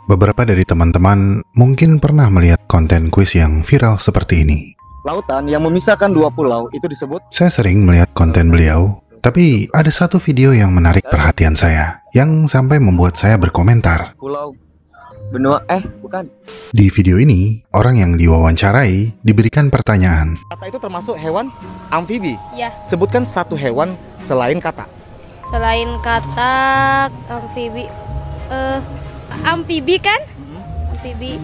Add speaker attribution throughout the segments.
Speaker 1: Beberapa dari teman-teman mungkin pernah melihat konten kuis yang viral seperti ini.
Speaker 2: Lautan yang memisahkan dua pulau itu disebut.
Speaker 1: Saya sering melihat konten beliau, tapi ada satu video yang menarik perhatian saya, yang sampai membuat saya berkomentar.
Speaker 2: Pulau benua bukan.
Speaker 1: Di video ini, orang yang diwawancarai diberikan pertanyaan.
Speaker 2: Kata itu termasuk hewan amfibi.
Speaker 3: Ya.
Speaker 2: Sebutkan satu hewan selain kata.
Speaker 3: Selain kata amfibi, amfibi kan? Amfibi,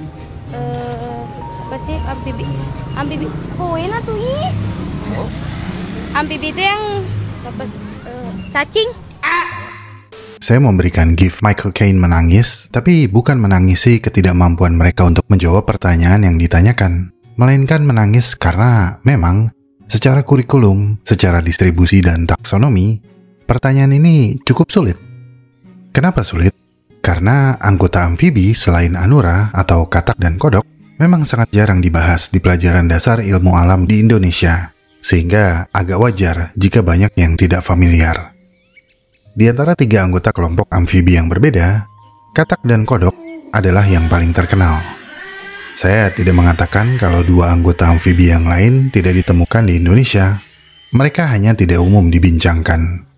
Speaker 3: apa sih amfibi? Amfibi, enak tuh ih. Amfibi itu yang apa sih? Cacing.
Speaker 1: Saya memberikan gif Michael Caine menangis, tapi bukan menangisi ketidakmampuan mereka untuk menjawab pertanyaan yang ditanyakan, melainkan menangis karena memang secara kurikulum, secara distribusi dan taksonomi, pertanyaan ini cukup sulit. Kenapa sulit? Karena anggota amfibi selain anura atau katak dan kodok memang sangat jarang dibahas di pelajaran dasar ilmu alam di Indonesia, sehingga agak wajar jika banyak yang tidak familiar. Di antara tiga anggota kelompok amfibi yang berbeda, katak dan kodok adalah yang paling terkenal. Saya tidak mengatakan kalau dua anggota amfibi yang lain tidak ditemukan di Indonesia. Mereka hanya tidak umum dibincangkan.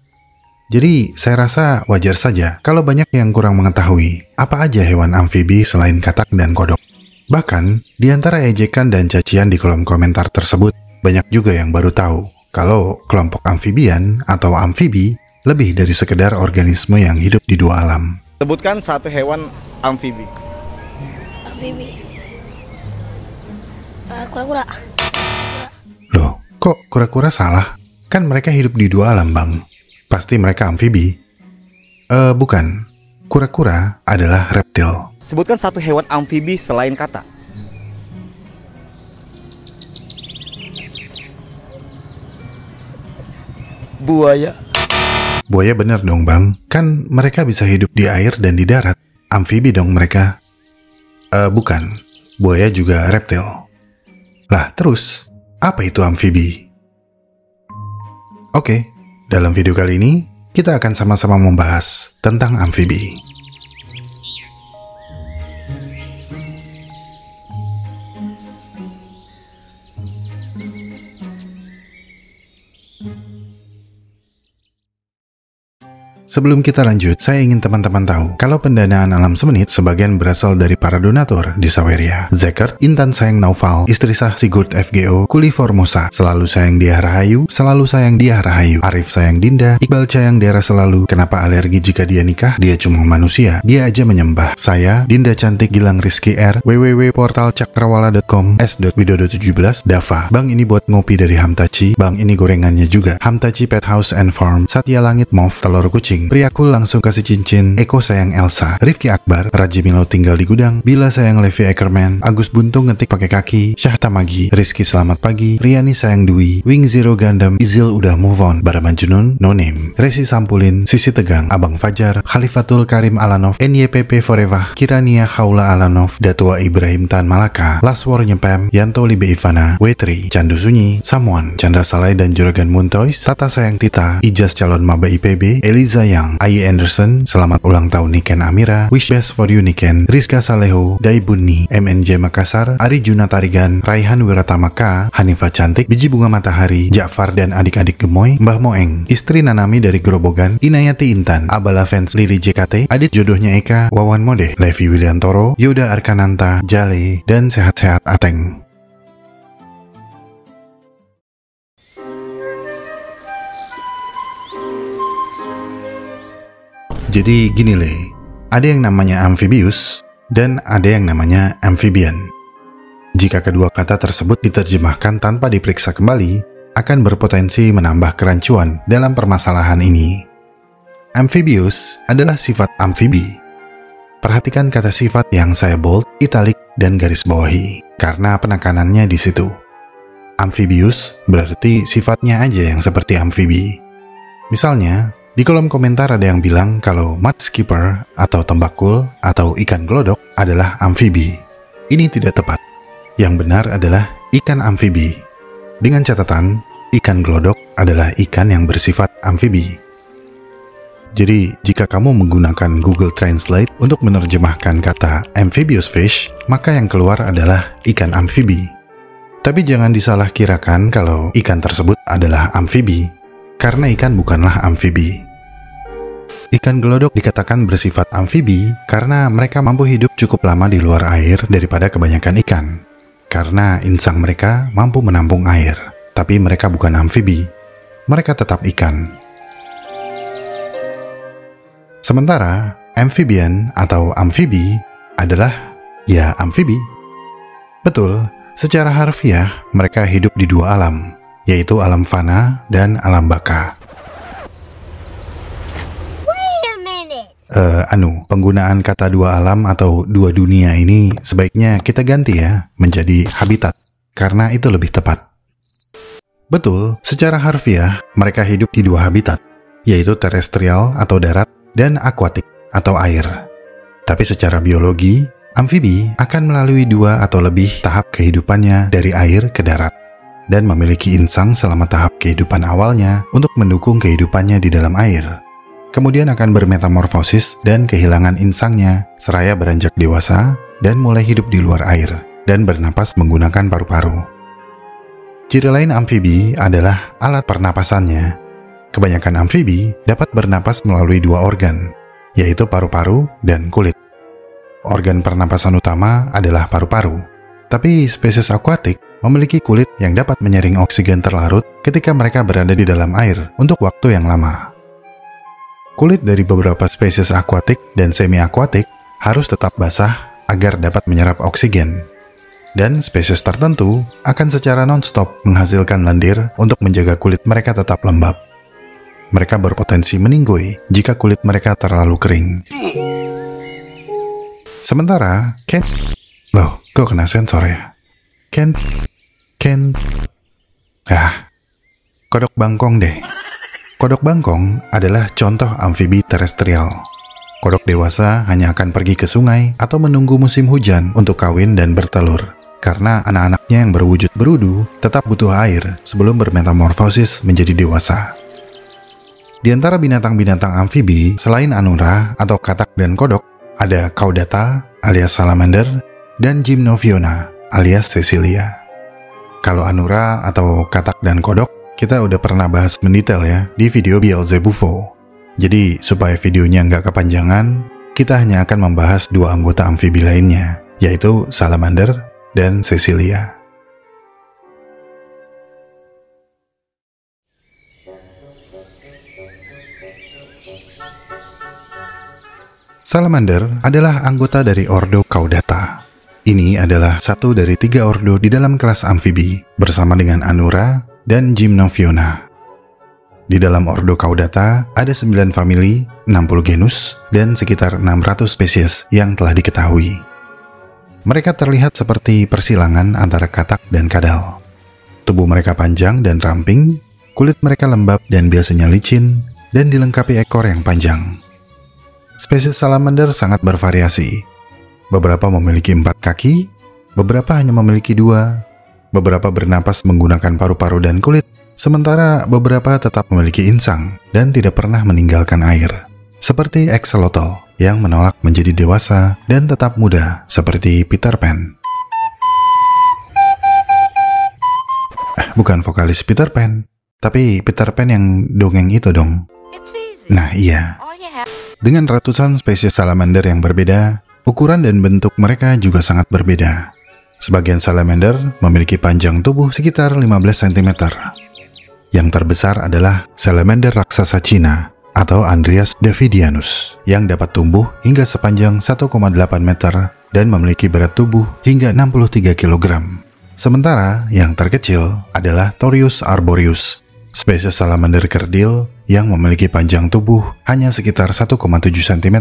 Speaker 1: Jadi, saya rasa wajar saja kalau banyak yang kurang mengetahui apa aja hewan amfibi selain katak dan kodok. Bahkan, di antara ejekan dan cacian di kolom komentar tersebut, banyak juga yang baru tahu kalau kelompok amfibian atau amfibi lebih dari sekedar organisme yang hidup di dua alam.
Speaker 2: Sebutkan satu hewan amfibi.
Speaker 3: Amfibi. Kura-kura.
Speaker 1: Loh, kok kura-kura salah? Kan mereka hidup di dua alam, Bang. Pasti mereka amfibi. Bukan. Kura-kura adalah reptil.
Speaker 2: Sebutkan satu hewan amfibi selain kata. Buaya.
Speaker 1: Buaya bener dong, Bang. Kan mereka bisa hidup di air dan di darat. Amfibi dong mereka. Bukan. Buaya juga reptil. Lah, terus, apa itu amfibi? Oke, dalam video kali ini, kita akan sama-sama membahas tentang amfibi. Sebelum kita lanjut, saya ingin teman-teman tahu kalau pendanaan alam semenit sebagian berasal dari para donatur di Saweria. Zekert, Intan Sayang Naufal, Istri Sah Sigurd FGO, Kuli Formosa, Selalu Sayang Diah Rahayu, Selalu Sayang Diah Rahayu, Arif Sayang Dinda, Iqbal Cayang Dera Selalu, Kenapa Alergi Jika Dia Nikah, Dia Cuma Manusia, Dia Aja Menyembah, Saya, Dinda Cantik Gilang Rizky R, www.portalcakrawala.com, S.Widodo17, Dava, Bang ini buat ngopi dari Hamtachi, Bang ini gorengannya juga, Hamtachi Pet House and Farm, Satya Langit Mov, Telur Kucing, Priakul Langsung Kasih Cincin, Eko Sayang Elsa, Rifki Akbar, Raji Milo Tinggal di Gudang, Bila Sayang Levi Eckerman, Agus Buntung Ngetik Pakai Kaki, Syahta Magi, Rizky Selamat Pagi, Riani Sayang Dwi, Wing Zero Gundam, Izil Udah Move On, Baraman Junun, No Name, Resi Sampulin, Sisi Tegang, Abang Fajar, Khalifatul Karim Alanov, NYPP Forever, Kirania Khawla Alanov, Datua Ibrahim Tan Malaka, Laswar Nyepem, Yanto Libe Ivana, Wetri, Candu Sunyi, Samuan, Chandra Salai dan Juragan Muntois, Tata Sayang Tita, Ijaz Calon Maba IPB, Eliza Yang, Ayi Anderson, Selamat Ulang Tahun Niken Amira, Wish Best for You Niken, Rizka Saleho, Dai Bunni, MNJ Makassar, Ari Juna Tarigan, Raihan Wiratama K, Hanifah Cantik, Biji Bunga Matahari, Ja'far dan adik-adik Gemoy, Mbah Moeng, Istri Nanami dari Grobogan, Inayati Intan, Abala Fans Lili JKT, Adit Jodohnya Eka, Wawan Modeh, Levi Wiliantoro, Yoda Arkananta, Jale, dan Sehat-Sehat Ateng. Jadi gini Le, ada yang namanya amphibius dan ada yang namanya amphibian. Jika kedua kata tersebut diterjemahkan tanpa diperiksa kembali, akan berpotensi menambah kerancuan dalam permasalahan ini. Amphibius adalah sifat amfibi. Perhatikan kata sifat yang saya bold, italic, dan garis bawahi, karena penekanannya di situ. Amphibius berarti sifatnya aja yang seperti amfibi. Misalnya, di kolom komentar ada yang bilang kalau mud skipper atau tembakul atau ikan glodok adalah amfibi. Ini tidak tepat. Yang benar adalah ikan amfibi. Dengan catatan, ikan glodok adalah ikan yang bersifat amfibi. Jadi, jika kamu menggunakan Google Translate untuk menerjemahkan kata amphibious fish, maka yang keluar adalah ikan amfibi. Tapi jangan disalahkirakan kalau ikan tersebut adalah amfibi, karena ikan bukanlah amfibi. Ikan gelodok dikatakan bersifat amfibi karena mereka mampu hidup cukup lama di luar air daripada kebanyakan ikan. Karena insang mereka mampu menampung air, tapi mereka bukan amfibi. Mereka tetap ikan. Sementara amphibian atau amfibi adalah ya amfibi. Betul, secara harfiah mereka hidup di dua alam, yaitu alam fana dan alam baka. Penggunaan kata dua alam atau dua dunia ini sebaiknya kita ganti ya menjadi habitat, karena itu lebih tepat. Betul, secara harfiah mereka hidup di dua habitat, yaitu terestrial atau darat dan akuatik atau air. Tapi secara biologi, amfibi akan melalui dua atau lebih tahap kehidupannya dari air ke darat dan memiliki insang selama tahap kehidupan awalnya untuk mendukung kehidupannya di dalam air. Kemudian akan bermetamorfosis dan kehilangan insangnya seraya beranjak dewasa dan mulai hidup di luar air dan bernapas menggunakan paru-paru. Ciri lain amfibi adalah alat pernapasannya. Kebanyakan amfibi dapat bernapas melalui dua organ, yaitu paru-paru dan kulit. Organ pernapasan utama adalah paru-paru, tapi spesies akuatik memiliki kulit yang dapat menyaring oksigen terlarut ketika mereka berada di dalam air untuk waktu yang lama. Kulit dari beberapa spesies akuatik dan semi-akuatik harus tetap basah agar dapat menyerap oksigen. Dan spesies tertentu akan secara non-stop menghasilkan lendir untuk menjaga kulit mereka tetap lembab. Mereka berpotensi meninggoy jika kulit mereka terlalu kering. Sementara, loh, kok kena sensor ya? Kodok bangkong deh. Kodok bangkong adalah contoh amfibi terestrial. Kodok dewasa hanya akan pergi ke sungai atau menunggu musim hujan untuk kawin dan bertelur. Karena anak-anaknya yang berwujud berudu tetap butuh air sebelum bermetamorfosis menjadi dewasa. Di antara binatang-binatang amfibi, selain anura atau katak dan kodok, ada caudata alias salamander dan gymnophiona alias Cecilia. Kalau anura atau katak dan kodok, kita udah pernah bahas mendetail ya di video Beelzebufo. Jadi supaya videonya nggak kepanjangan, kita hanya akan membahas dua anggota amfibi lainnya, yaitu salamander dan Cecilia. Salamander adalah anggota dari ordo Caudata. Ini adalah satu dari 3 ordo di dalam kelas amfibi bersama dengan anura dan gymnophiona. Di dalam ordo Caudata ada 9 famili, 60 genus, dan sekitar 600 spesies yang telah diketahui. Mereka terlihat seperti persilangan antara katak dan kadal. Tubuh mereka panjang dan ramping, kulit mereka lembab dan biasanya licin, dan dilengkapi ekor yang panjang. Spesies salamander sangat bervariasi. Beberapa memiliki 4 kaki, beberapa hanya memiliki 2, beberapa bernapas menggunakan paru-paru dan kulit, sementara beberapa tetap memiliki insang dan tidak pernah meninggalkan air. Seperti axolotl yang menolak menjadi dewasa dan tetap muda seperti Peter Pan. Bukan vokalis Peter Pan, tapi Peter Pan yang dongeng itu dong. Nah iya. Dengan ratusan spesies salamander yang berbeda, ukuran dan bentuk mereka juga sangat berbeda. Sebagian salamander memiliki panjang tubuh sekitar 15 cm. Yang terbesar adalah salamander raksasa Cina atau Andreas davidianus yang dapat tumbuh hingga sepanjang 1,8 meter dan memiliki berat tubuh hingga 63 kg. Sementara yang terkecil adalah Torius arboreus, spesies salamander kerdil yang memiliki panjang tubuh hanya sekitar 1,7 cm.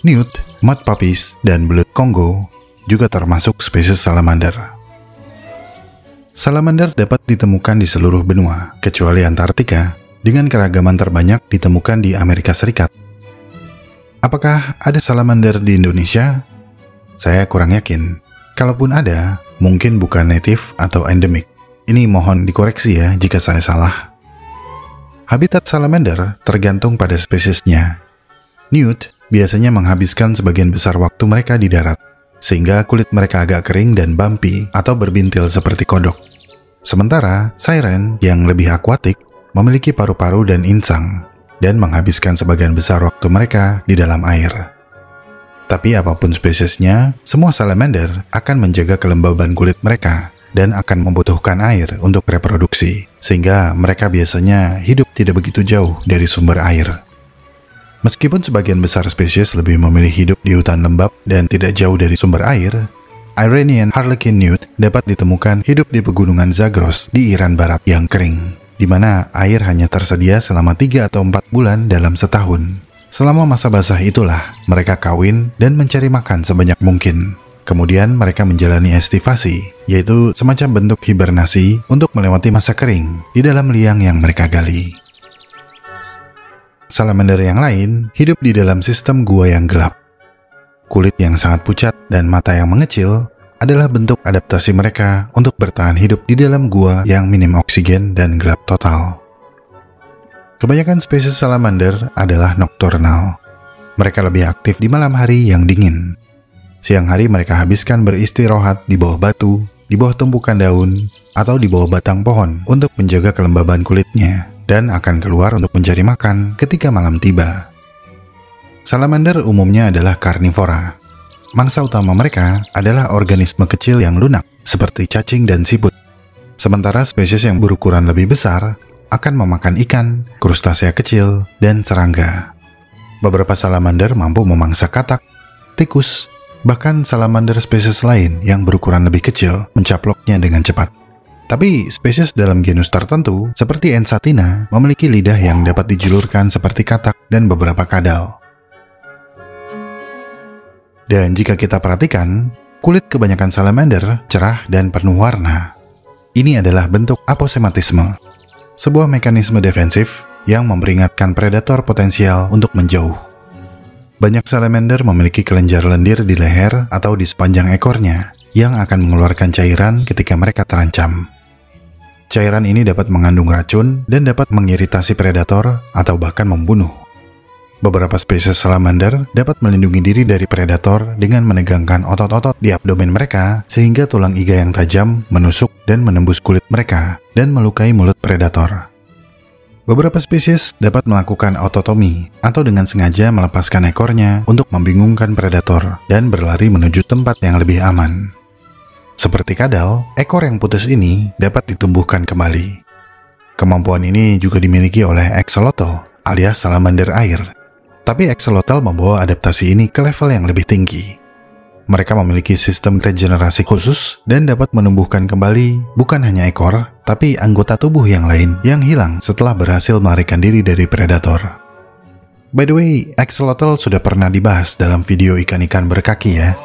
Speaker 1: Newt, mud puppies, dan belut Kongo juga termasuk spesies salamander. Salamander dapat ditemukan di seluruh benua, kecuali Antartika, dengan keragaman terbanyak ditemukan di Amerika Serikat. Apakah ada salamander di Indonesia? Saya kurang yakin. Kalaupun ada, mungkin bukan native atau endemik. Ini mohon dikoreksi ya jika saya salah. Habitat salamander tergantung pada spesiesnya. Newt biasanya menghabiskan sebagian besar waktu mereka di darat, sehingga kulit mereka agak kering dan bumpy atau berbintil seperti kodok. Sementara siren yang lebih akuatik memiliki paru-paru dan insang, dan menghabiskan sebagian besar waktu mereka di dalam air. Tapi apapun spesiesnya, semua salamander akan menjaga kelembaban kulit mereka dan akan membutuhkan air untuk reproduksi, sehingga mereka biasanya hidup tidak begitu jauh dari sumber air. Meskipun sebagian besar spesies lebih memilih hidup di hutan lembab dan tidak jauh dari sumber air, Iranian Harlequin Newt dapat ditemukan hidup di pegunungan Zagros di Iran Barat yang kering, di mana air hanya tersedia selama 3 atau 4 bulan dalam setahun. Selama masa basah itulah, mereka kawin dan mencari makan sebanyak mungkin. Kemudian mereka menjalani estivasi, yaitu semacam bentuk hibernasi untuk melewati masa kering di dalam liang yang mereka gali. Salamander yang lain hidup di dalam sistem gua yang gelap. Kulit yang sangat pucat dan mata yang mengecil adalah bentuk adaptasi mereka untuk bertahan hidup di dalam gua yang minim oksigen dan gelap total. Kebanyakan spesies salamander adalah nokturnal. Mereka lebih aktif di malam hari yang dingin. Siang hari mereka habiskan beristirahat di bawah batu, di bawah tumpukan daun, atau di bawah batang pohon untuk menjaga kelembaban kulitnya, dan akan keluar untuk mencari makan ketika malam tiba. Salamander umumnya adalah karnivora. Mangsa utama mereka adalah organisme kecil yang lunak, seperti cacing dan siput. Sementara spesies yang berukuran lebih besar akan memakan ikan, krustasea kecil, dan serangga. Beberapa salamander mampu memangsa katak, tikus, bahkan salamander spesies lain yang berukuran lebih kecil mencaploknya dengan cepat. Tapi spesies dalam genus tertentu, seperti Ensatina, memiliki lidah yang dapat dijulurkan seperti katak dan beberapa kadal. Dan jika kita perhatikan, kulit kebanyakan salamander cerah dan penuh warna. Ini adalah bentuk aposematisme, sebuah mekanisme defensif yang memperingatkan predator potensial untuk menjauh. Banyak salamander memiliki kelenjar lendir di leher atau di sepanjang ekornya yang akan mengeluarkan cairan ketika mereka terancam. Cairan ini dapat mengandung racun dan dapat mengiritasi predator atau bahkan membunuh. Beberapa spesies salamander dapat melindungi diri dari predator dengan menegangkan otot-otot di abdomen mereka sehingga tulang iga yang tajam menusuk dan menembus kulit mereka dan melukai mulut predator. Beberapa spesies dapat melakukan ototomi atau dengan sengaja melepaskan ekornya untuk membingungkan predator dan berlari menuju tempat yang lebih aman. Seperti kadal, ekor yang putus ini dapat ditumbuhkan kembali. Kemampuan ini juga dimiliki oleh axolotl alias salamander air. Tapi axolotl membawa adaptasi ini ke level yang lebih tinggi. Mereka memiliki sistem regenerasi khusus dan dapat menumbuhkan kembali bukan hanya ekor, tapi anggota tubuh yang lain yang hilang setelah berhasil melarikan diri dari predator. By the way, axolotl sudah pernah dibahas dalam video ikan-ikan berkaki ya.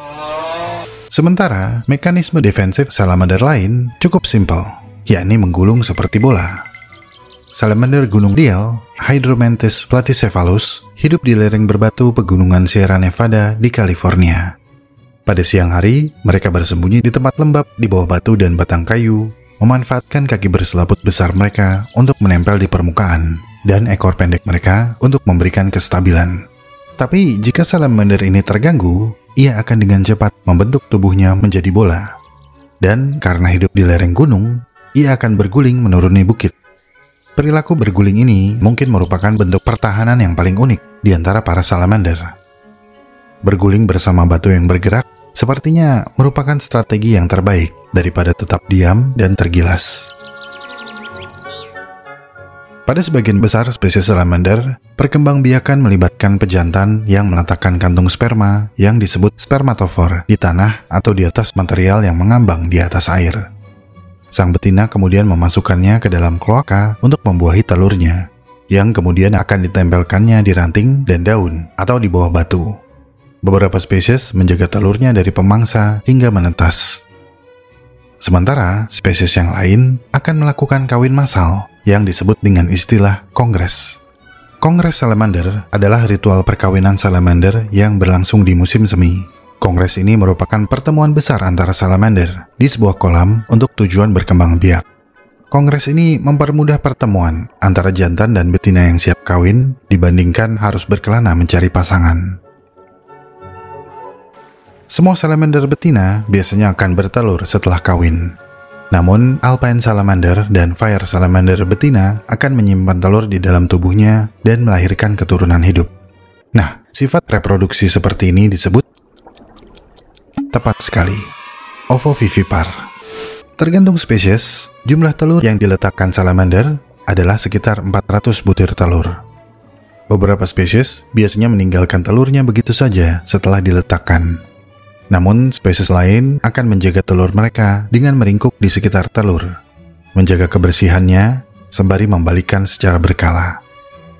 Speaker 1: Sementara, mekanisme defensif salamander lain cukup simpel, yakni menggulung seperti bola. Salamander gunung Diel, Hydromantis platycephalus, hidup di lereng berbatu pegunungan Sierra Nevada di California. Pada siang hari, mereka bersembunyi di tempat lembab di bawah batu dan batang kayu, memanfaatkan kaki berselaput besar mereka untuk menempel di permukaan, dan ekor pendek mereka untuk memberikan kestabilan. Tapi jika salamander ini terganggu, ia akan dengan cepat membentuk tubuhnya menjadi bola. Dan karena hidup di lereng gunung, ia akan berguling menuruni bukit. Perilaku berguling ini mungkin merupakan bentuk pertahanan yang paling unik di antara para salamander. Berguling bersama batu yang bergerak sepertinya merupakan strategi yang terbaik daripada tetap diam dan tergilas. Pada sebagian besar spesies salamander, perkembangbiakan melibatkan pejantan yang meletakkan kantung sperma yang disebut spermatofor di tanah atau di atas material yang mengambang di atas air. Sang betina kemudian memasukkannya ke dalam kloaka untuk membuahi telurnya, yang kemudian akan ditempelkannya di ranting dan daun atau di bawah batu. Beberapa spesies menjaga telurnya dari pemangsa hingga menetas. Sementara spesies yang lain akan melakukan kawin massal yang disebut dengan istilah kongres. Kongres salamander adalah ritual perkawinan salamander yang berlangsung di musim semi. Kongres ini merupakan pertemuan besar antara salamander di sebuah kolam untuk tujuan berkembang biak. Kongres ini mempermudah pertemuan antara jantan dan betina yang siap kawin dibandingkan harus berkelana mencari pasangan. Semua salamander betina biasanya akan bertelur setelah kawin. Namun, alpine salamander dan fire salamander betina akan menyimpan telur di dalam tubuhnya dan melahirkan keturunan hidup. Nah, sifat reproduksi seperti ini disebut tepat sekali, ovovivipar. Tergantung spesies, jumlah telur yang diletakkan salamander adalah sekitar 400 butir telur. Beberapa spesies biasanya meninggalkan telurnya begitu saja setelah diletakkan. Namun, spesies lain akan menjaga telur mereka dengan meringkuk di sekitar telur, menjaga kebersihannya, sembari membalikkan secara berkala.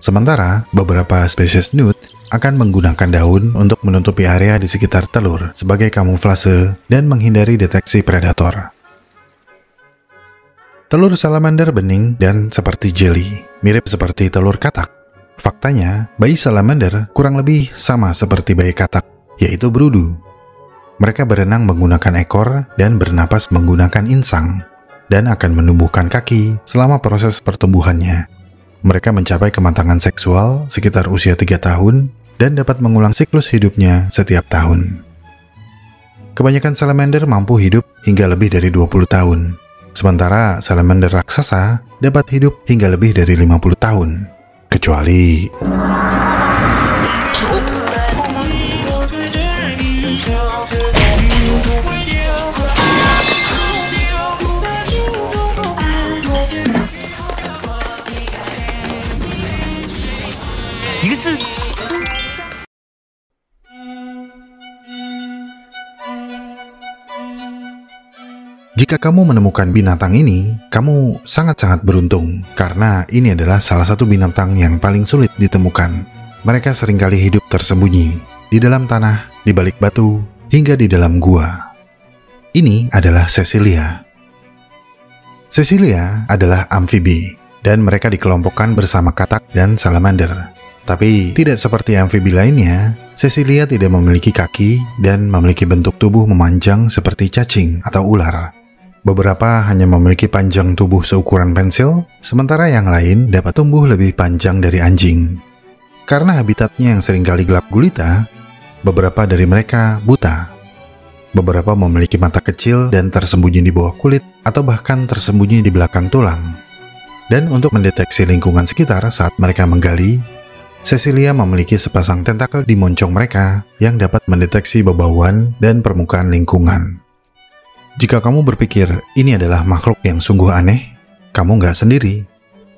Speaker 1: Sementara, beberapa spesies newt akan menggunakan daun untuk menutupi area di sekitar telur sebagai kamuflase dan menghindari deteksi predator. Telur salamander bening dan seperti jelly, mirip seperti telur katak. Faktanya, bayi salamander kurang lebih sama seperti bayi katak, yaitu berudu. Mereka berenang menggunakan ekor dan bernapas menggunakan insang, dan akan menumbuhkan kaki selama proses pertumbuhannya. Mereka mencapai kematangan seksual sekitar usia 3 tahun dan dapat mengulang siklus hidupnya setiap tahun. Kebanyakan salamander mampu hidup hingga lebih dari 20 tahun. Sementara salamander raksasa dapat hidup hingga lebih dari 50 tahun. Kecuali jika kamu menemukan binatang ini, kamu sangat-sangat beruntung karena ini adalah salah satu binatang yang paling sulit ditemukan. Mereka seringkali hidup tersembunyi di dalam tanah, di balik batu, hingga di dalam gua. Ini adalah Cecilia. Cecilia adalah amfibi dan mereka dikelompokkan bersama katak dan salamander. Tapi tidak seperti amfibi lainnya, Cecilia tidak memiliki kaki dan memiliki bentuk tubuh memanjang seperti cacing atau ular. Beberapa hanya memiliki panjang tubuh seukuran pensil, sementara yang lain dapat tumbuh lebih panjang dari anjing. Karena habitatnya yang seringkali gelap gulita, beberapa dari mereka buta. Beberapa memiliki mata kecil dan tersembunyi di bawah kulit atau bahkan tersembunyi di belakang tulang. Dan untuk mendeteksi lingkungan sekitar saat mereka menggali, Cecilia memiliki sepasang tentakel di moncong mereka yang dapat mendeteksi bebauan dan permukaan lingkungan. Jika kamu berpikir ini adalah makhluk yang sungguh aneh, kamu nggak sendiri.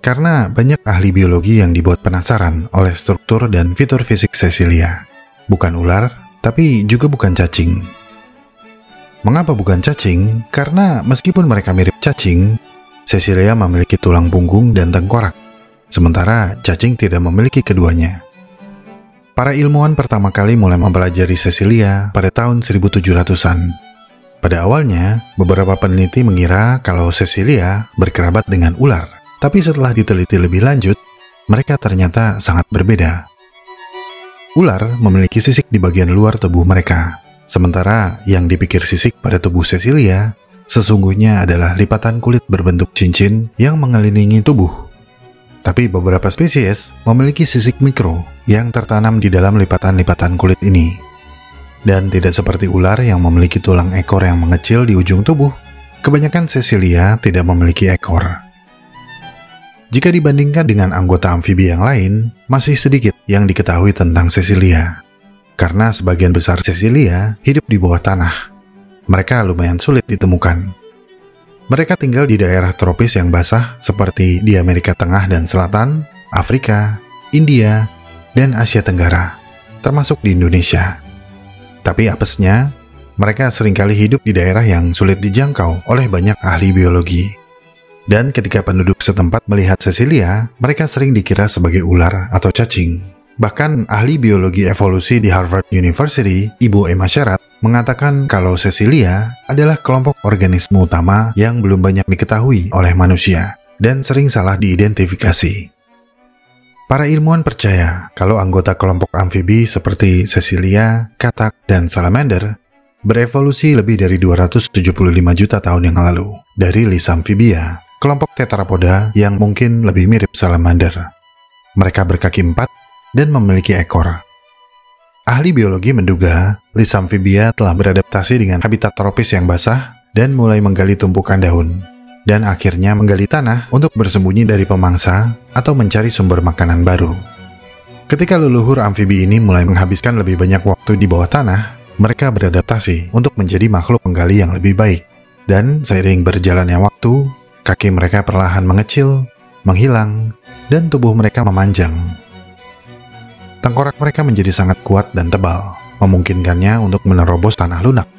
Speaker 1: Karena banyak ahli biologi yang dibuat penasaran oleh struktur dan fitur fisik Cecilia. Bukan ular, tapi juga bukan cacing. Mengapa bukan cacing? Karena meskipun mereka mirip cacing, Cecilia memiliki tulang punggung dan tengkorak. Sementara cacing tidak memiliki keduanya. Para ilmuwan pertama kali mulai mempelajari Cecilia pada tahun 1700-an. Pada awalnya, beberapa peneliti mengira kalau Cecilia berkerabat dengan ular. Tapi setelah diteliti lebih lanjut, mereka ternyata sangat berbeda. Ular memiliki sisik di bagian luar tubuh mereka. Sementara yang dipikir sisik pada tubuh Cecilia, sesungguhnya adalah lipatan kulit berbentuk cincin yang mengelilingi tubuh. Tapi beberapa spesies memiliki sisik mikro yang tertanam di dalam lipatan-lipatan kulit ini. Dan tidak seperti ular yang memiliki tulang ekor yang mengecil di ujung tubuh, kebanyakan Cecilia tidak memiliki ekor. Jika dibandingkan dengan anggota amfibi yang lain, masih sedikit yang diketahui tentang Cecilia. Karena sebagian besar Cecilia hidup di bawah tanah. Mereka lumayan sulit ditemukan. Mereka tinggal di daerah tropis yang basah seperti di Amerika Tengah dan Selatan, Afrika, India, dan Asia Tenggara, termasuk di Indonesia. Tapi apesnya, mereka seringkali hidup di daerah yang sulit dijangkau oleh banyak ahli biologi. Dan ketika penduduk setempat melihat Cecilia, mereka sering dikira sebagai ular atau cacing. Bahkan ahli biologi evolusi di Harvard University, Ibu Emma Sherratt, mengatakan kalau Cecilia adalah kelompok organisme utama yang belum banyak diketahui oleh manusia dan sering salah diidentifikasi. Para ilmuwan percaya kalau anggota kelompok amfibi seperti Cecilia, katak, dan salamander berevolusi lebih dari 275 juta tahun yang lalu dari Lysamphibia kelompok tetrapoda yang mungkin lebih mirip salamander. Mereka berkaki 4 dan memiliki ekor. Ahli biologi menduga Lis amphibia telah beradaptasi dengan habitat tropis yang basah dan mulai menggali tumpukan daun, dan akhirnya menggali tanah untuk bersembunyi dari pemangsa atau mencari sumber makanan baru. Ketika leluhur amfibi ini mulai menghabiskan lebih banyak waktu di bawah tanah, mereka beradaptasi untuk menjadi makhluk penggali yang lebih baik. Dan seiring berjalannya waktu, kaki mereka perlahan mengecil, menghilang, dan tubuh mereka memanjang. Tengkorak mereka menjadi sangat kuat dan tebal, memungkinkannya untuk menerobos tanah lunak.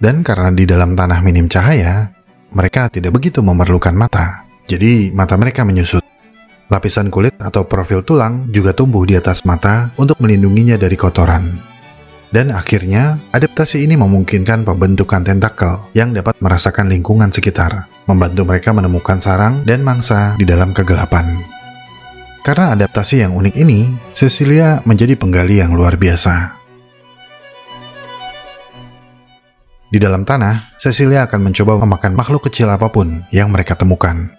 Speaker 1: Dan karena di dalam tanah minim cahaya, mereka tidak begitu memerlukan mata, jadi mata mereka menyusut. Lapisan kulit atau profil tulang juga tumbuh di atas mata untuk melindunginya dari kotoran. Dan akhirnya, adaptasi ini memungkinkan pembentukan tentakel yang dapat merasakan lingkungan sekitar, membantu mereka menemukan sarang dan mangsa di dalam kegelapan. Karena adaptasi yang unik ini, Cecilia menjadi penggali yang luar biasa. Di dalam tanah, Cecilia akan mencoba memakan makhluk kecil apapun yang mereka temukan.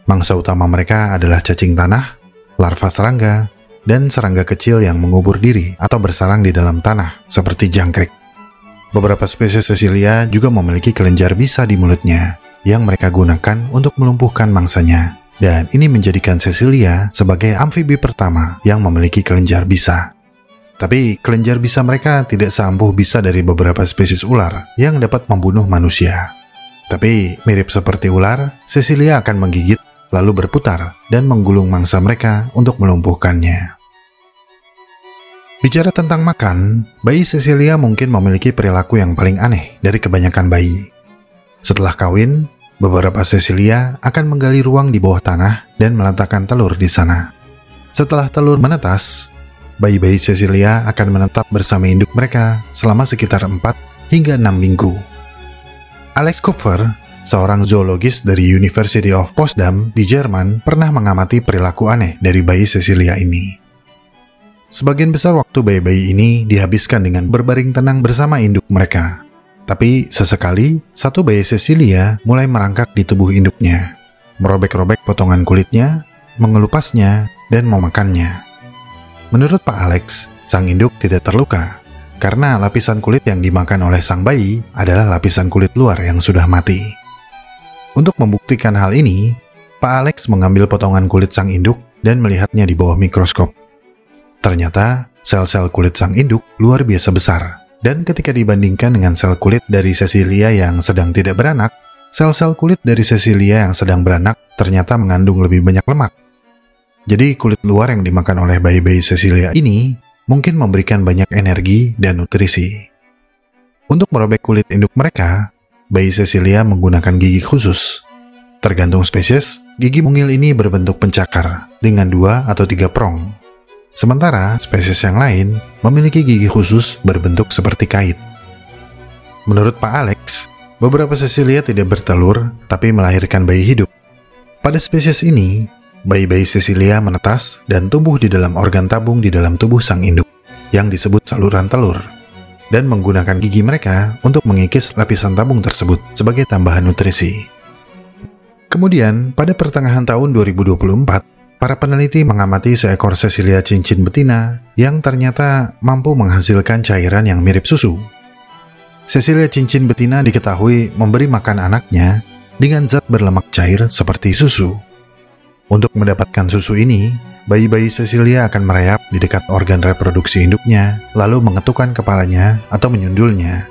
Speaker 1: Mangsa utama mereka adalah cacing tanah, larva serangga, dan serangga kecil yang mengubur diri atau bersarang di dalam tanah, seperti jangkrik. Beberapa spesies Cecilia juga memiliki kelenjar bisa di mulutnya, yang mereka gunakan untuk melumpuhkan mangsanya. Dan ini menjadikan Cecilia sebagai amfibi pertama yang memiliki kelenjar bisa. Tapi kelenjar bisa mereka tidak seampuh bisa dari beberapa spesies ular yang dapat membunuh manusia. Tapi mirip seperti ular, Cecilia akan menggigit, lalu berputar dan menggulung mangsa mereka untuk melumpuhkannya. Bicara tentang makan, bayi Cecilia mungkin memiliki perilaku yang paling aneh dari kebanyakan bayi. Setelah kawin, beberapa Cecilia akan menggali ruang di bawah tanah dan meletakkan telur di sana. Setelah telur menetas, bayi-bayi Cecilia akan menetap bersama induk mereka selama sekitar 4 hingga 6 minggu. Alex Kupfer, seorang zoologis dari University of Potsdam di Jerman, pernah mengamati perilaku aneh dari bayi Cecilia ini. Sebagian besar waktu bayi-bayi ini dihabiskan dengan berbaring tenang bersama induk mereka. Tapi sesekali, satu bayi Cecilia mulai merangkak di tubuh induknya, merobek-robek potongan kulitnya, mengelupasnya, dan memakannya. Menurut Pak Alex, sang induk tidak terluka, karena lapisan kulit yang dimakan oleh sang bayi adalah lapisan kulit luar yang sudah mati. Untuk membuktikan hal ini, Pak Alex mengambil potongan kulit sang induk dan melihatnya di bawah mikroskop. Ternyata, sel-sel kulit sang induk luar biasa besar, dan ketika dibandingkan dengan sel kulit dari Cecilia yang sedang tidak beranak, sel-sel kulit dari Cecilia yang sedang beranak ternyata mengandung lebih banyak lemak. Jadi kulit luar yang dimakan oleh bayi-bayi Cecilia ini mungkin memberikan banyak energi dan nutrisi. Untuk merobek kulit induk mereka, bayi Cecilia menggunakan gigi khusus. Tergantung spesies, gigi mungil ini berbentuk pencakar dengan 2 atau 3 prong. Sementara spesies yang lain memiliki gigi khusus berbentuk seperti kait. Menurut Pak Alex, beberapa Cecilia tidak bertelur tapi melahirkan bayi hidup. Pada spesies ini, bayi-bayi Cecilia menetas dan tumbuh di dalam organ tabung di dalam tubuh sang induk, yang disebut saluran telur, dan menggunakan gigi mereka untuk mengikis lapisan tabung tersebut sebagai tambahan nutrisi. Kemudian, pada pertengahan tahun 2024, para peneliti mengamati seekor Cecilia cincin betina yang ternyata mampu menghasilkan cairan yang mirip susu. Cecilia cincin betina diketahui memberi makan anaknya dengan zat berlemak cair seperti susu. Untuk mendapatkan susu ini, bayi-bayi Cecilia akan merayap di dekat organ reproduksi induknya, lalu mengetukkan kepalanya atau menyundulnya.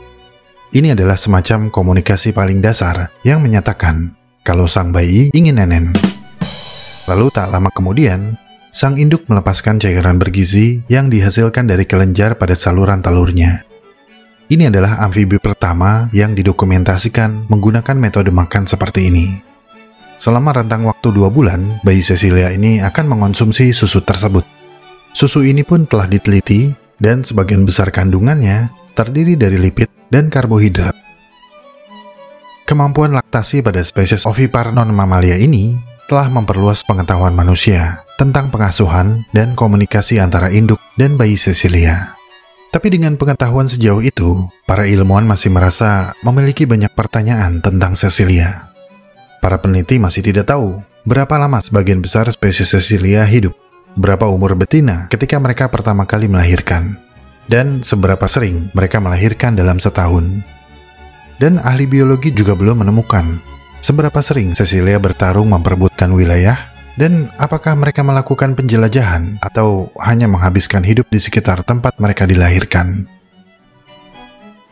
Speaker 1: Ini adalah semacam komunikasi paling dasar yang menyatakan kalau sang bayi ingin nenen. Lalu tak lama kemudian, sang induk melepaskan cairan bergizi yang dihasilkan dari kelenjar pada saluran telurnya. Ini adalah amfibi pertama yang didokumentasikan menggunakan metode makan seperti ini. Selama rentang waktu 2 bulan, bayi Cecilia ini akan mengonsumsi susu tersebut. Susu ini pun telah diteliti dan sebagian besar kandungannya terdiri dari lipid dan karbohidrat. Kemampuan laktasi pada spesies ovipar non-mamalia ini telah memperluas pengetahuan manusia tentang pengasuhan dan komunikasi antara induk dan bayi Cecilia. Tapi dengan pengetahuan sejauh itu, para ilmuwan masih merasa memiliki banyak pertanyaan tentang Cecilia. Para peneliti masih tidak tahu berapa lama sebagian besar spesies Cecilia hidup, berapa umur betina ketika mereka pertama kali melahirkan, dan seberapa sering mereka melahirkan dalam setahun. Dan ahli biologi juga belum menemukan seberapa sering Cecilia bertarung memperebutkan wilayah, dan apakah mereka melakukan penjelajahan atau hanya menghabiskan hidup di sekitar tempat mereka dilahirkan.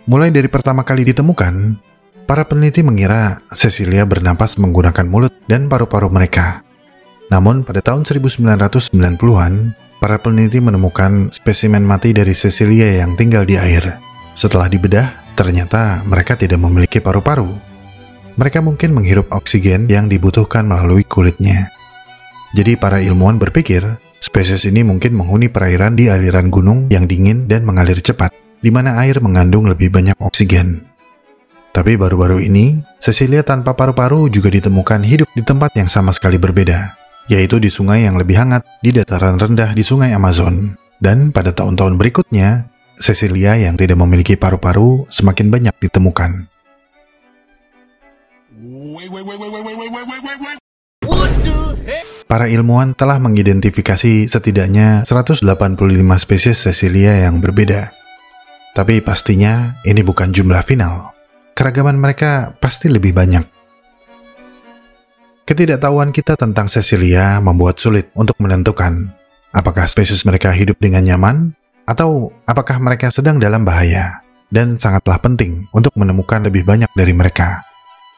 Speaker 1: Mulai dari pertama kali ditemukan, para peneliti mengira Cecilia bernapas menggunakan mulut dan paru-paru mereka. Namun pada tahun 1990-an, para peneliti menemukan spesimen mati dari Cecilia yang tinggal di air. Setelah dibedah, ternyata mereka tidak memiliki paru-paru. Mereka mungkin menghirup oksigen yang dibutuhkan melalui kulitnya. Jadi para ilmuwan berpikir, spesies ini mungkin menghuni perairan di aliran gunung yang dingin dan mengalir cepat, di mana air mengandung lebih banyak oksigen. Tapi baru-baru ini, Cecilia tanpa paru-paru juga ditemukan hidup di tempat yang sama sekali berbeda, yaitu di sungai yang lebih hangat di dataran rendah di sungai Amazon. Dan pada tahun-tahun berikutnya, Cecilia yang tidak memiliki paru-paru semakin banyak ditemukan. Para ilmuwan telah mengidentifikasi setidaknya 185 spesies Cecilia yang berbeda. Tapi pastinya ini bukan jumlah final. Keragaman mereka pasti lebih banyak. Ketidaktahuan kita tentang Cecilia membuat sulit untuk menentukan apakah spesies mereka hidup dengan nyaman atau apakah mereka sedang dalam bahaya, dan sangatlah penting untuk menemukan lebih banyak dari mereka.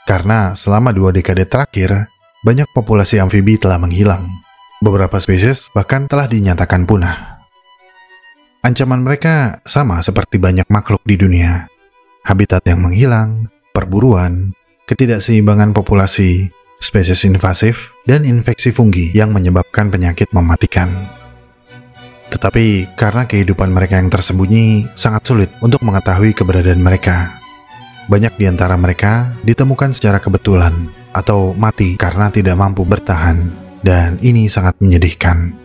Speaker 1: Karena selama 2 dekade terakhir, banyak populasi amfibi telah menghilang. Beberapa spesies bahkan telah dinyatakan punah. Ancaman mereka sama seperti banyak makhluk di dunia. Habitat yang menghilang, perburuan, ketidakseimbangan populasi, spesies invasif, dan infeksi fungi yang menyebabkan penyakit mematikan. Tetapi karena kehidupan mereka yang tersembunyi, sangat sulit untuk mengetahui keberadaan mereka. Banyak di antara mereka ditemukan secara kebetulan atau mati karena tidak mampu bertahan, dan ini sangat menyedihkan.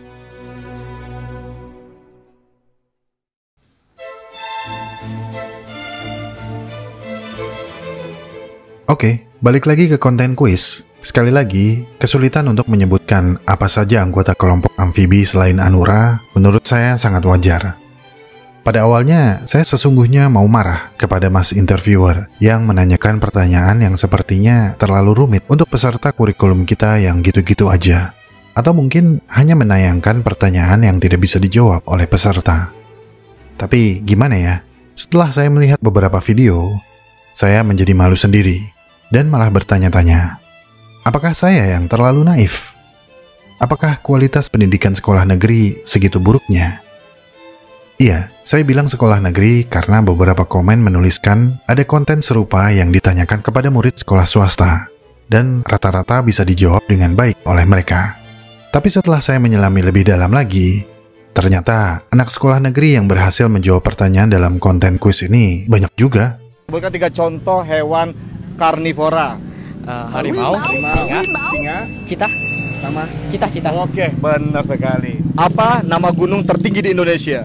Speaker 1: Oke, balik lagi ke konten kuis. Sekali lagi, kesulitan untuk menyebutkan apa saja anggota kelompok amfibi selain Anura menurut saya sangat wajar. Pada awalnya, saya sesungguhnya mau marah kepada mas interviewer yang menanyakan pertanyaan yang sepertinya terlalu rumit untuk peserta kurikulum kita yang gitu-gitu aja. Atau mungkin hanya menayangkan pertanyaan yang tidak bisa dijawab oleh peserta. Tapi gimana ya, setelah saya melihat beberapa video, saya menjadi malu sendiri. Dan malah bertanya-tanya, apakah saya yang terlalu naif? Apakah kualitas pendidikan sekolah negeri segitu buruknya? Iya, saya bilang sekolah negeri karena beberapa komen menuliskan ada konten serupa yang ditanyakan kepada murid sekolah swasta, dan rata-rata bisa dijawab dengan baik oleh mereka. Tapi setelah saya menyelami lebih dalam lagi, ternyata anak sekolah negeri yang berhasil menjawab pertanyaan dalam konten kuis ini banyak juga.
Speaker 2: Sebutkan 3 contoh hewan karnivora.
Speaker 4: Harimau,
Speaker 2: singa,
Speaker 4: citah,
Speaker 2: sama
Speaker 4: citah.
Speaker 2: Oke, benar sekali. Apa nama gunung tertinggi di Indonesia?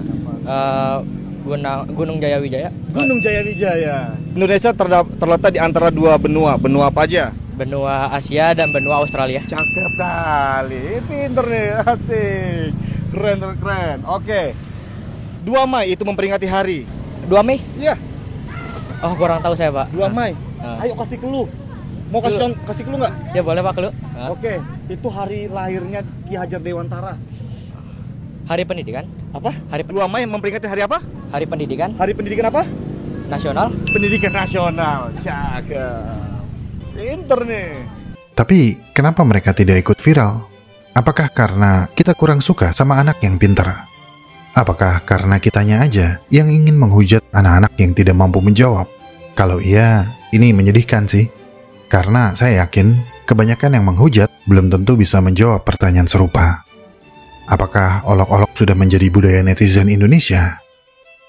Speaker 4: Gunung Jayawijaya.
Speaker 2: Gunung Jayawijaya. Indonesia terletak di antara 2 benua. Benua apa aja?
Speaker 4: Benua Asia dan benua Australia.
Speaker 2: Cakep kali. Pinter nih, asik. Keren. Oke. 2 Mei itu memperingati hari.
Speaker 4: 2 Mei?
Speaker 2: Iya.
Speaker 4: Oh, kurang tahu saya, Pak.
Speaker 2: 2 Mei. Ayo kasih clue. Mau kasih clue nggak?
Speaker 4: Ya boleh, Pak, clue.
Speaker 2: Oke, itu hari lahirnya Ki Hajar Dewantara.
Speaker 4: Hari pendidikan.
Speaker 2: Apa? 2
Speaker 4: Hari
Speaker 2: Mei memperingati hari apa?
Speaker 4: Hari pendidikan
Speaker 2: Hari pendidikan apa?
Speaker 4: nasional.
Speaker 2: Pendidikan nasional. Cakep. Pinter nih.
Speaker 1: Tapi kenapa mereka tidak ikut viral? Apakah karena kita kurang suka sama anak yang pintar? Apakah karena kitanya aja yang ingin menghujat anak-anak yang tidak mampu menjawab? Kalau iya, ini menyedihkan sih. Karena saya yakin kebanyakan yang menghujat belum tentu bisa menjawab pertanyaan serupa. Apakah olok-olok sudah menjadi budaya netizen Indonesia?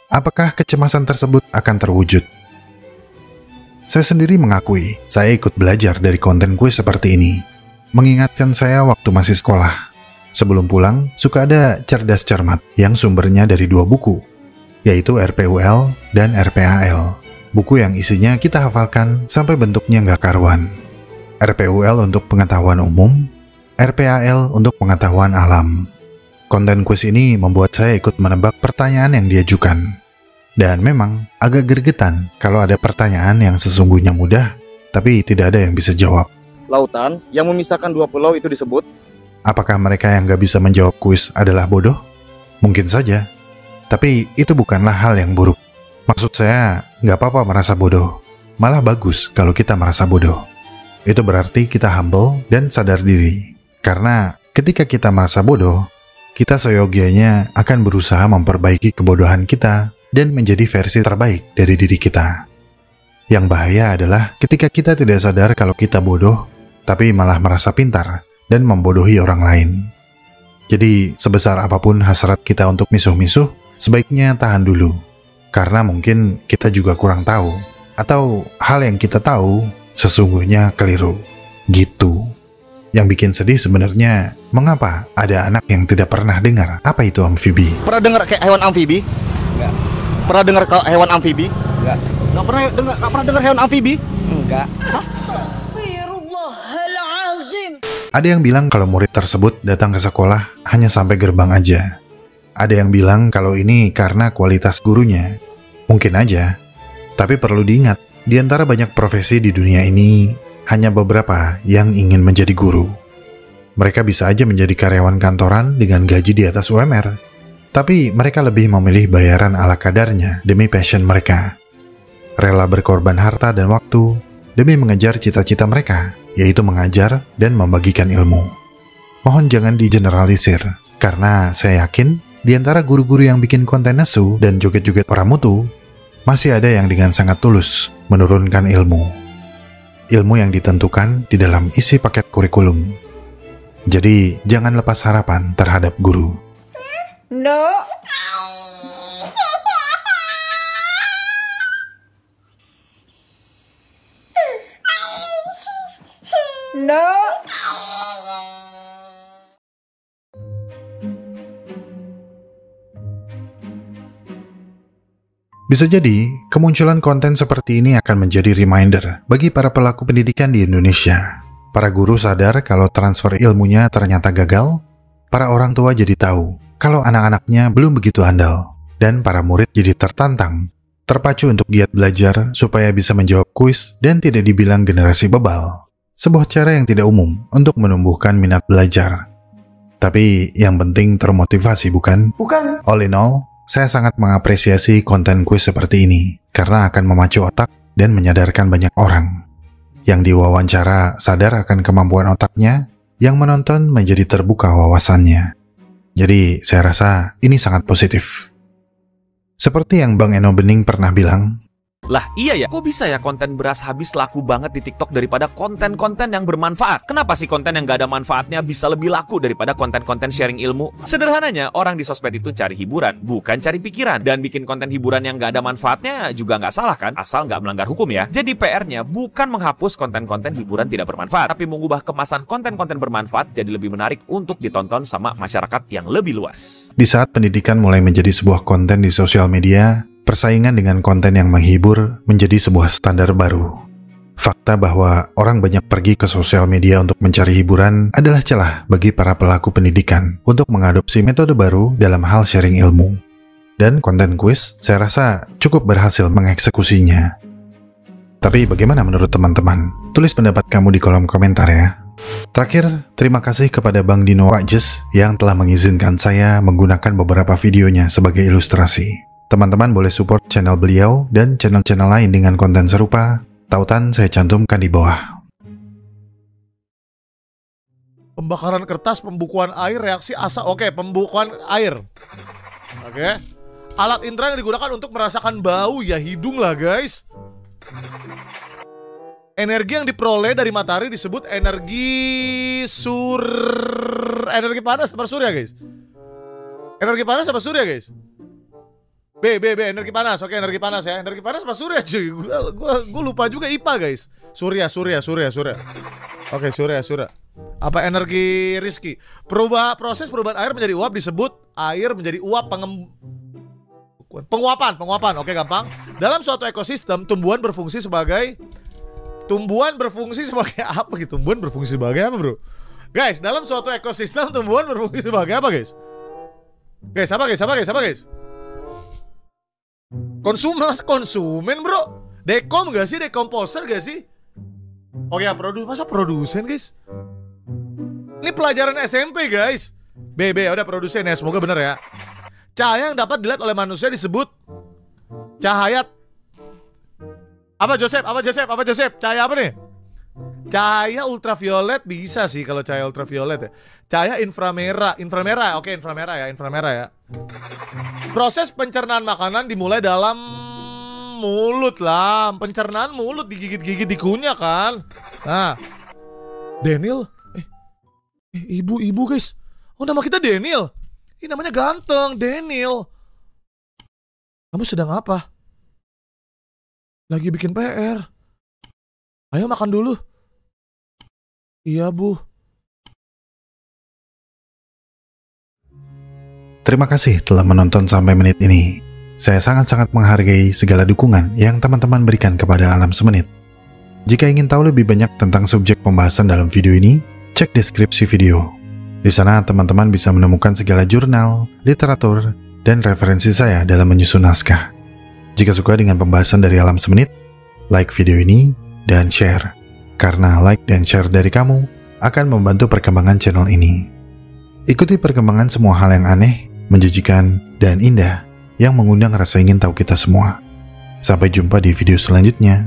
Speaker 1: Apakah kecemasan tersebut akan terwujud? Saya sendiri mengakui, saya ikut belajar dari konten kuis seperti ini. Mengingatkan saya waktu masih sekolah. Sebelum pulang, suka ada cerdas cermat yang sumbernya dari 2 buku, yaitu RPUL dan RPAL. Buku yang isinya kita hafalkan sampai bentuknya nggak karuan. RPUL untuk pengetahuan umum, RPAL untuk pengetahuan alam. Konten kuis ini membuat saya ikut menebak pertanyaan yang diajukan. Dan memang agak gregetan kalau ada pertanyaan yang sesungguhnya mudah, tapi tidak ada yang bisa jawab.
Speaker 2: Lautan yang memisahkan dua pulau itu disebut?
Speaker 1: Apakah mereka yang gak bisa menjawab kuis adalah bodoh? Mungkin saja. Tapi itu bukanlah hal yang buruk. Maksud saya, gak apa-apa merasa bodoh. Malah bagus kalau kita merasa bodoh. Itu berarti kita humble dan sadar diri. Karena ketika kita merasa bodoh, kita seyogianya akan berusaha memperbaiki kebodohan kita dan menjadi versi terbaik dari diri kita. Yang bahaya adalah ketika kita tidak sadar kalau kita bodoh, tapi malah merasa pintar dan membodohi orang lain. Jadi, sebesar apapun hasrat kita untuk misuh-misuh, sebaiknya tahan dulu. Karena mungkin kita juga kurang tahu, atau hal yang kita tahu sesungguhnya keliru. Gitu. Yang bikin sedih sebenarnya, mengapa ada anak yang tidak pernah dengar apa itu amfibi?
Speaker 2: Pernah dengar kayak hewan amfibi?
Speaker 4: Enggak.
Speaker 2: Pernah dengar hewan amfibi?
Speaker 4: Enggak.
Speaker 2: Nggak pernah dengar hewan amfibi?
Speaker 4: Enggak.
Speaker 1: Ada yang bilang kalau murid tersebut datang ke sekolah hanya sampai gerbang aja. Ada yang bilang kalau ini karena kualitas gurunya. Mungkin aja. Tapi perlu diingat, di antara banyak profesi di dunia ini, hanya beberapa yang ingin menjadi guru. Mereka bisa aja menjadi karyawan kantoran dengan gaji di atas UMR. Tapi mereka lebih memilih bayaran ala kadarnya demi passion mereka. Rela berkorban harta dan waktu demi mengejar cita-cita mereka, yaitu mengajar dan membagikan ilmu. Mohon jangan digeneralisir, karena saya yakin di antara guru-guru yang bikin konten nesu dan joget-joget orang mutu, masih ada yang dengan sangat tulus menurunkan ilmu. Ilmu yang ditentukan di dalam isi paket kurikulum. Jadi, jangan lepas harapan terhadap guru.
Speaker 5: No. No.
Speaker 1: Bisa jadi, kemunculan konten seperti ini akan menjadi reminder bagi para pelaku pendidikan di Indonesia. Para guru sadar kalau transfer ilmunya ternyata gagal, para orang tua jadi tahu kalau anak-anaknya belum begitu andal, dan para murid jadi tertantang, terpacu untuk giat belajar supaya bisa menjawab kuis dan tidak dibilang generasi bebal. Sebuah cara yang tidak umum untuk menumbuhkan minat belajar. Tapi yang penting termotivasi, bukan?
Speaker 2: Bukan.
Speaker 1: All in all, saya sangat mengapresiasi konten kuis seperti ini karena akan memacu otak dan menyadarkan banyak orang. Yang diwawancara sadar akan kemampuan otaknya, yang menonton menjadi terbuka wawasannya. Jadi saya rasa ini sangat positif. Seperti yang Bang Eno Bening pernah bilang,
Speaker 6: Lah iya ya, kok bisa ya konten beras habis laku banget di TikTok daripada konten-konten yang bermanfaat? Kenapa sih konten yang gak ada manfaatnya bisa lebih laku daripada konten-konten sharing ilmu? Sederhananya, orang di sosmed itu cari hiburan, bukan cari pikiran. Dan bikin konten hiburan yang gak ada manfaatnya juga gak salah kan? Asal gak melanggar hukum ya. Jadi PR-nya bukan menghapus konten-konten hiburan tidak bermanfaat, tapi mengubah kemasan konten-konten bermanfaat jadi lebih menarik untuk ditonton sama masyarakat yang lebih luas.
Speaker 1: di saat pendidikan mulai menjadi sebuah konten di sosial media, persaingan dengan konten yang menghibur menjadi sebuah standar baru. Fakta bahwa orang banyak pergi ke sosial media untuk mencari hiburan adalah celah bagi para pelaku pendidikan untuk mengadopsi metode baru dalam hal sharing ilmu. Dan konten kuis, saya rasa cukup berhasil mengeksekusinya. Tapi bagaimana menurut teman-teman? Tulis pendapat kamu di kolom komentar ya. Terakhir, terima kasih kepada Bang Dino Wajes yang telah mengizinkan saya menggunakan beberapa videonya sebagai ilustrasi. Teman-teman boleh support channel beliau dan channel-channel lain dengan konten serupa. Tautan saya cantumkan di bawah.
Speaker 7: Pembakaran kertas, pembukuan air, reaksi asa. Oke, pembukuan air. Oke. Alat indera yang digunakan untuk merasakan bau ya hidung lah guys. Energi yang diperoleh dari matahari disebut energi panas apa surya guys? Energi panas apa surya guys? B, energi panas. Oke, energi panas ya. Energi panas apa surya cuy? Gue lupa juga IPA guys. Surya. Oke, surya. Apa energi Rizky? Proses perubahan air menjadi uap disebut air menjadi uap penguapan. Oke, gampang. Dalam suatu ekosistem, tumbuhan berfungsi sebagai tumbuhan berfungsi sebagai apa gitu? Tumbuhan berfungsi sebagai apa, bro? Guys, dalam suatu ekosistem tumbuhan berfungsi sebagai apa, guys? Guys, apa guys? Konsumen, bro. Dekom gak sih? Dekomposer gak sih? Oke ya, masa produsen, guys? Ini pelajaran SMP, guys. Udah produsen ya, semoga bener ya. Cahaya yang dapat dilihat oleh manusia disebut cahaya. Apa Joseph? Cahaya apa nih? Cahaya ultraviolet bisa sih kalau cahaya ultraviolet ya. Cahaya inframerah. Oke, inframerah ya. Proses pencernaan makanan dimulai dalam mulut lah. Pencernaan mulut, digigit-gigit, dikunyah kan. Nah, Daniel. Ibu guys. Oh, nama kita Daniel. Ini namanya ganteng, Daniel. Kamu sedang apa? Lagi bikin PR. Ayo makan dulu. Iya, Bu.
Speaker 1: Terima kasih telah menonton sampai menit ini. Saya sangat-sangat menghargai segala dukungan yang teman-teman berikan kepada Alam Semenit. Jika ingin tahu lebih banyak tentang subjek pembahasan dalam video ini, cek deskripsi video. Di sana teman-teman bisa menemukan segala jurnal, literatur, dan referensi saya dalam menyusun naskah. Jika suka dengan pembahasan dari Alam Semenit, like video ini dan share. Karena like dan share dari kamu akan membantu perkembangan channel ini. Ikuti perkembangan semua hal yang aneh, menjijikan, dan indah yang mengundang rasa ingin tahu kita semua. Sampai jumpa di video selanjutnya.